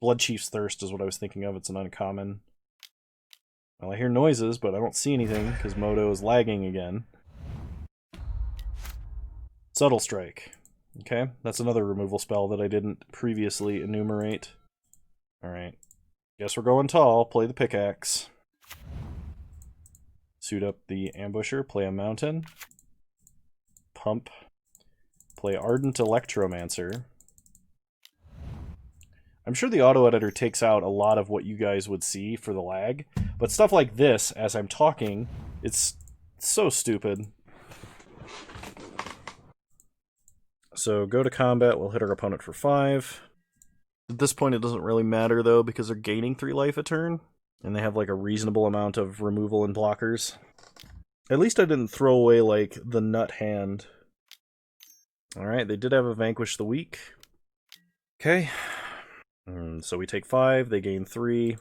Blood Chief's Thirst is what I was thinking of. It's an uncommon. Well, I hear noises, but I don't see anything because Moto is lagging again. Subtle Strike. Okay, that's another removal spell that I didn't previously enumerate. Alright. Guess we're going tall. Play the pickaxe. Suit up the Ambusher. Play a Mountain. Pump. Play Ardent Electromancer. I'm sure the auto-editor takes out a lot of what you guys would see for the lag, but stuff like this, as I'm talking, it's so stupid. So go to combat, we'll hit our opponent for 5. At this point it doesn't really matter though, because they're gaining 3 life a turn, and they have like a reasonable amount of removal and blockers. At least I didn't throw away like the nut hand. Alright, they did have a Vanquish the Weak. Okay. So we take 5, they gain 3,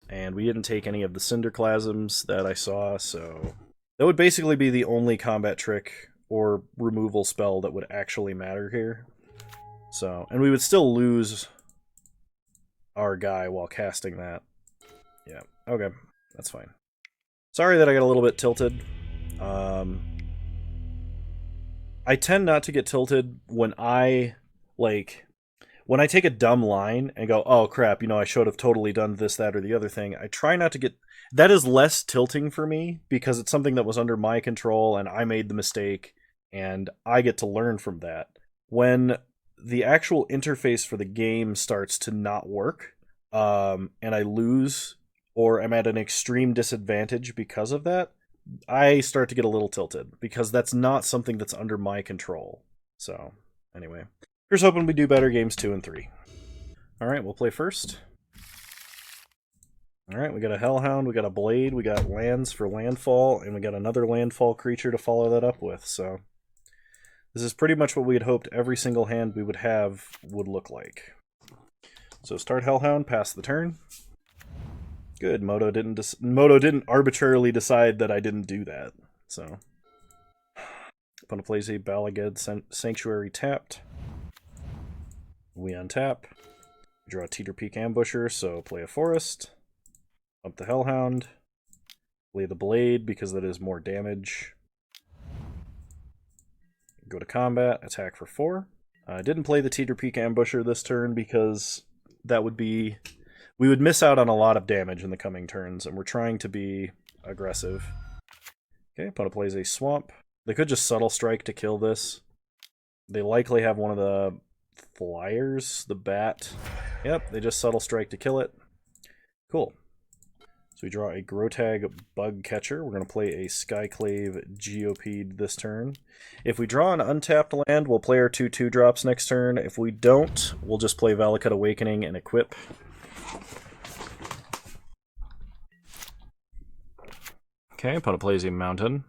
and we didn't take any of the Cinderclasms that I saw, so that would basically be the only combat trick or removal spell that would actually matter here. So, and we would still lose our guy while casting that. Yeah, okay, that's fine. Sorry that I got a little bit tilted. I tend not to get tilted when I take a dumb line and go, oh crap, you know, I should have totally done this, that, or the other thing. I try not to get... That is less tilting for me, because it's something that was under my control, and I made the mistake, and I get to learn from that. When the actual interface for the game starts to not work, and I lose, or I'm at an extreme disadvantage because of that, I start to get a little tilted, because that's not something that's under my control. So, anyway. Here's hoping we do better games 2 and 3. Alright, we'll play first. Alright, we got a Hellhound, we got a Blade, we got lands for landfall, and we got another landfall creature to follow that up with, so... This is pretty much what we had hoped every single hand we would have would look like. So start Hellhound, pass the turn. Good, Moto didn't arbitrarily decide that I didn't do that, so... Opponent plays a Balaged Sanctuary tapped. We untap. We draw a Teeter Peak Ambusher, so play a Forest. Up the Hellhound. Play the Blade, because that is more damage. Go to combat, attack for 4. I didn't play the Teeter Peak Ambusher this turn, because that would be... We would miss out on a lot of damage in the coming turns, and we're trying to be aggressive. Okay, opponent plays a Swamp. They could just Subtle Strike to kill this. They likely have one of the flyers, the bat. Yep, they just Subtle Strike to kill it. Cool. So we draw a Grotag Bug Catcher. We're going to play a Skyclave Geopede this turn. If we draw an untapped land, we'll play our 2/2 drops next turn. If we don't, we'll just play Valakut Awakening and equip. Okay, opponent plays a Mountain.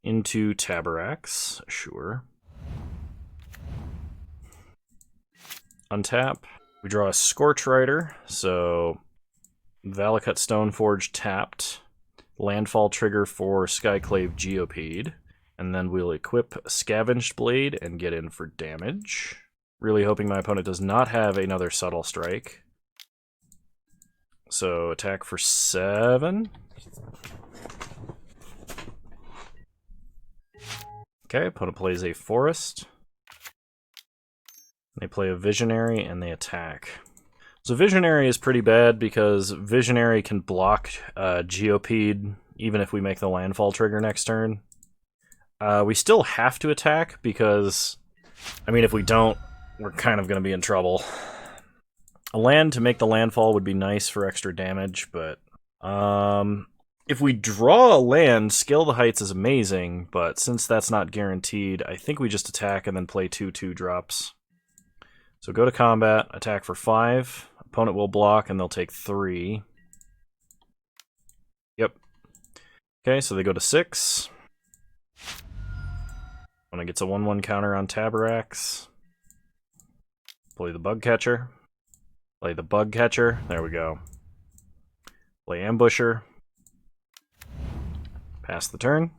Into Tabarax, sure. Untap. We draw a Scorch Rider, so Valakut Stoneforge tapped. Landfall trigger for Skyclave Geopede. And then we'll equip Scavenged Blade and get in for damage. Really hoping my opponent does not have another Subtle Strike. So attack for 7. Okay, opponent plays a Forest. They play a Visionary and they attack. So Visionary is pretty bad because Visionary can block Geopede even if we make the landfall trigger next turn. We still have to attack because, I mean, if we don't, we're kind of going to be in trouble. A land to make the landfall would be nice for extra damage, but if we draw a land, Scale the Heights is amazing, but since that's not guaranteed, I think we just attack and then play 2/2 drops. So go to combat, attack for 5. Opponent will block, and they'll take 3. Yep. Okay, so they go to 6. Opponent gets a 1/1 counter on Tabarax. Play the Bug Catcher. Play the Bug Catcher. There we go. Play Ambusher. Pass the turn.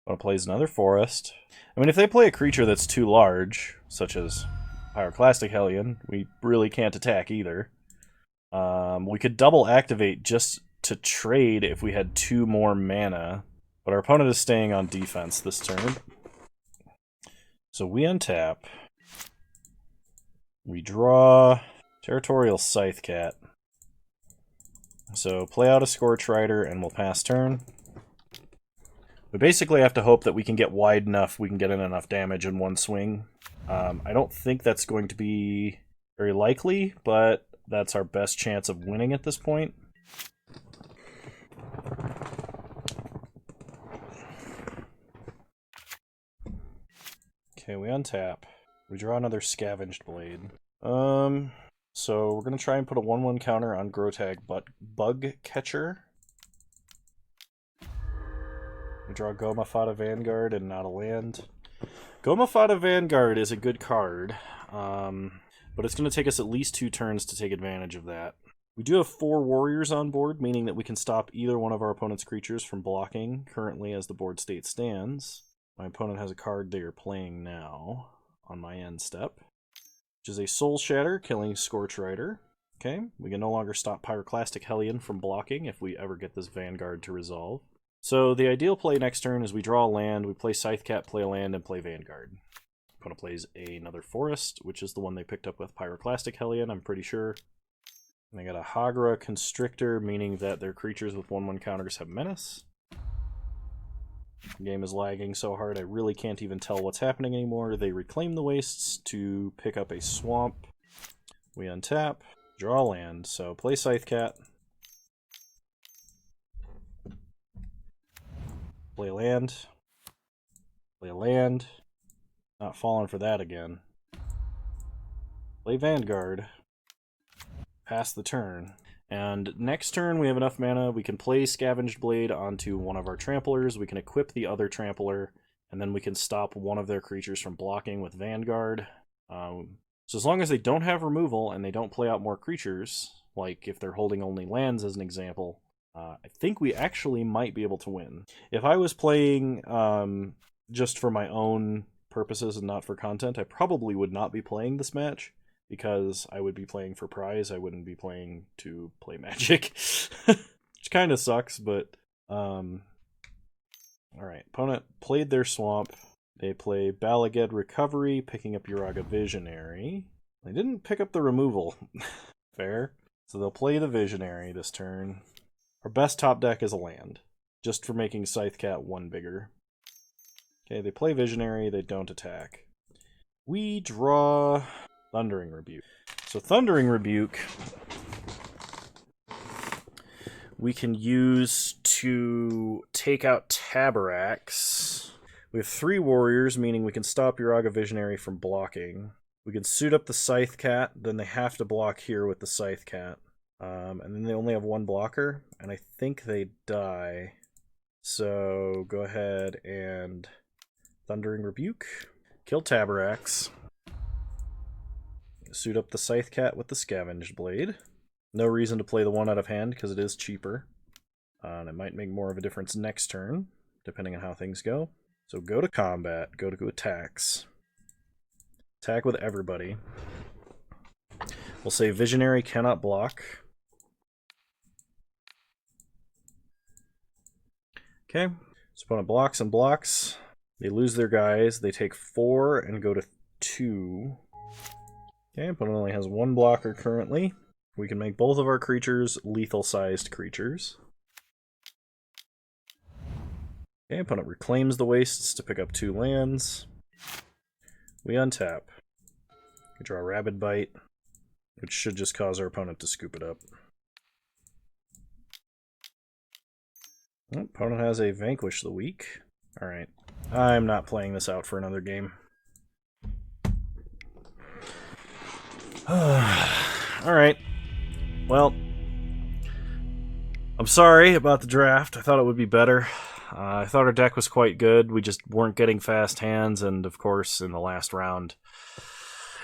Opponent plays another Forest. I mean, if they play a creature that's too large, such as Pyroclastic Hellion, we really can't attack either. We could double activate just to trade if we had 2 more mana, but our opponent is staying on defense this turn. So we untap. We draw Territorial Scythecat. So play out a Scorch Rider and we'll pass turn. We basically have to hope that we can get wide enough, we can get in enough damage in one swing. I don't think that's going to be very likely, but that's our best chance of winning at this point. Okay, we untap. We draw another Scavenged Blade. So we're going to try and put a 1/1 counter on Grotag Bug Catcher. We draw Goma Fata Vanguard and not a land. Goma Fata Vanguard is a good card, but it's going to take us at least 2 turns to take advantage of that. We do have 4 warriors on board, meaning that we can stop either one of our opponent's creatures from blocking currently as the board state stands. My opponent has a card they are playing now on my end step, which is a Soul Shatter, killing Scorch Rider. Okay, we can no longer stop Pyroclastic Hellion from blocking if we ever get this Vanguard to resolve. So the ideal play next turn is we draw a land, we play Scythecat, play a land, and play Vanguard. Opponent plays another Forest, which is the one they picked up with Pyroclastic Hellion, I'm pretty sure. And they got a Hagra Constrictor, meaning that their creatures with 1/1 counters have Menace. The game is lagging so hard I really can't even tell what's happening anymore. They reclaim the wastes to pick up a swamp. We untap, draw land, so play Scythecat. Play a land. Play a land. Not falling for that again. Play Vanguard. Pass the turn. And next turn we have enough mana, we can play Scavenged Blade onto one of our Tramplers, we can equip the other Trampler, and then we can stop one of their creatures from blocking with Vanguard. So as long as they don't have removal and they don't play out more creatures, like if they're holding only lands as an example, I think we actually might be able to win. If I was playing just for my own purposes and not for content, I probably would not be playing this match, because I would be playing for prize, I wouldn't be playing to play Magic. Which kind of sucks, but... Alright, opponent played their swamp. They play Balaged Recovery, picking up Uraga Visionary. They didn't pick up the removal. Fair. So they'll play the Visionary this turn. Our best top deck is a land, just for making Scythecat 1 bigger. Okay, they play Visionary, they don't attack. We draw Thundering Rebuke. So Thundering Rebuke we can use to take out Tabaraks. We have 3 warriors, meaning we can stop Uraga Visionary from blocking. We can suit up the Scythe Cat, then they have to block here with the Scythe Cat. And then they only have 1 blocker, and I think they die. So go ahead and Thundering Rebuke. Kill Tabaraks. Suit up the Scythe Cat with the Scavenged Blade. No reason to play the 1 out of hand because it is cheaper. And it might make more of a difference next turn, depending on how things go. So go to combat, go to attacks. Attack with everybody. We'll say Visionary cannot block. Okay, so opponent blocks and blocks. They lose their guys. They take 4 and go to 2. Okay, opponent only has 1 blocker currently. We can make both of our creatures lethal-sized creatures. Okay, opponent reclaims the wastes to pick up 2 lands. We untap. We draw Rabid Bite, which should just cause our opponent to scoop it up. Oh, opponent has a Vanquish the Weak. Alright, I'm not playing this out for another game. Alright. Well, I'm sorry about the draft. I thought it would be better. I thought our deck was quite good. We just weren't getting fast hands, and of course, in the last round,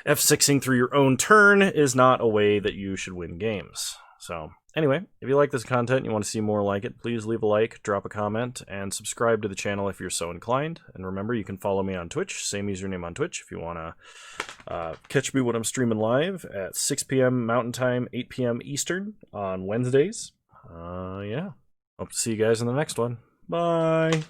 F6ing through your own turn is not a way that you should win games. So, anyway, if you like this content and you want to see more like it, please leave a like, drop a comment, and subscribe to the channel if you're so inclined. And remember, you can follow me on Twitch, same username on Twitch, if you want to catch me when I'm streaming live at 6 p.m. Mountain Time, 8 p.m. Eastern on Wednesdays. Yeah. Hope to see you guys in the next one. Bye!